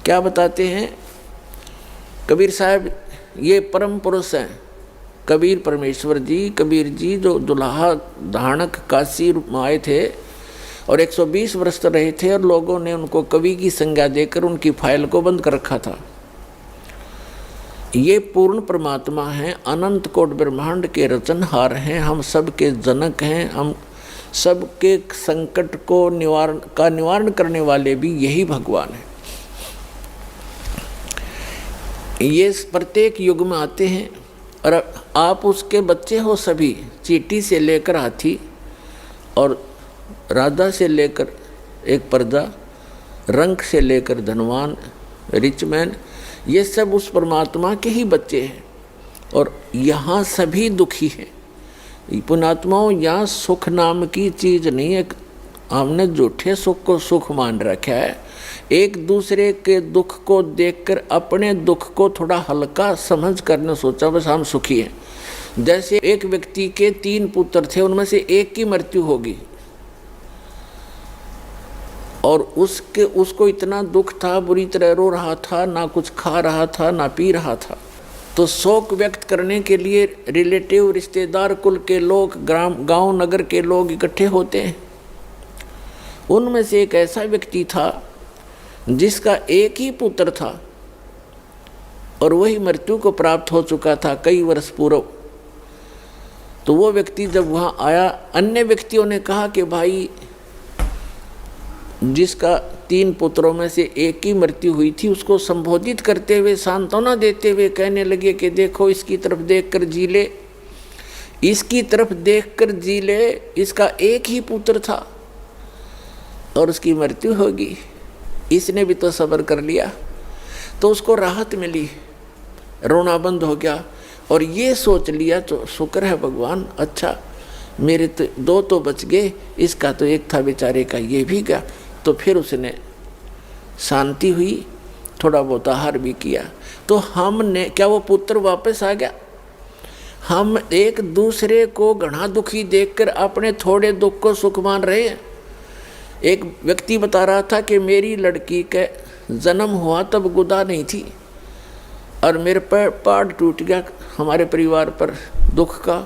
क्या बताते हैं कबीर साहब, ये परम पुरुष हैं कबीर परमेश्वर जी, कबीर जी जो दुल्हा धानक काशी में आए थे और 120 वर्ष रहे थे और लोगों ने उनको कवि की संज्ञा देकर उनकी फाइल को बंद कर रखा था। ये पूर्ण परमात्मा हैं, अनंत कोट ब्रह्मांड के रचनहार हैं, हम सब के जनक हैं, हम सबके संकट को निवारण करने वाले भी यही भगवान हैं। ये प्रत्येक युग में आते हैं और आप उसके बच्चे हो सभी, चींटी से लेकर हाथी और राधा से लेकर एक पर्दा, रंग से लेकर धनवान, रिचमैन, ये सब उस परमात्मा के ही बच्चे हैं। और यहाँ सभी दुखी हैं पुण्यात्माओं। यहाँ सुख नाम की चीज़ नहीं है, हमने झूठे सुख को सुख मान रखा है। एक दूसरे के दुख को देखकर अपने दुख को थोड़ा हल्का समझ करने सोचा बस हम सुखी हैं। जैसे एक व्यक्ति के 3 पुत्र थे, उनमें से एक की मृत्यु होगी और उसको इतना दुख था, बुरी तरह रो रहा था, ना कुछ खा रहा था ना पी रहा था। तो शोक व्यक्त करने के लिए रिलेटिव, रिश्तेदार, कुल के लोग, गांव नगर के लोग इकट्ठे होते हैं। उनमें से एक ऐसा व्यक्ति था जिसका एक ही पुत्र था और वही मृत्यु को प्राप्त हो चुका था कई वर्ष पूर्व। तो वो व्यक्ति जब वहाँ आया, अन्य व्यक्तियों ने कहा कि भाई जिसका 3 पुत्रों में से एक की मृत्यु हुई थी उसको संबोधित करते हुए, सांत्वना देते हुए कहने लगे कि देखो इसकी तरफ देखकर जी ले, इसकी तरफ देखकर जी ले, इसका एक ही पुत्र था और उसकी मृत्यु होगी। इसने भी तो सब्र कर लिया तो उसको राहत मिली, रोना बंद हो गया और ये सोच लिया तो शुक्र है भगवान, अच्छा मेरे तो 2 तो बच गए, इसका तो एक था बेचारे का, ये भी गया। तो फिर उसने शांति हुई, थोड़ा बहुत आहार भी किया। तो हमने क्या, वो पुत्र वापस आ गया? हम एक दूसरे को घना दुखी देखकर अपने थोड़े दुख को सुख मान रहे हैं। एक व्यक्ति बता रहा था कि मेरी लड़की का जन्म हुआ तब गुदा नहीं थी और मेरे पर पहाड़ टूट गया हमारे परिवार पर दुख का।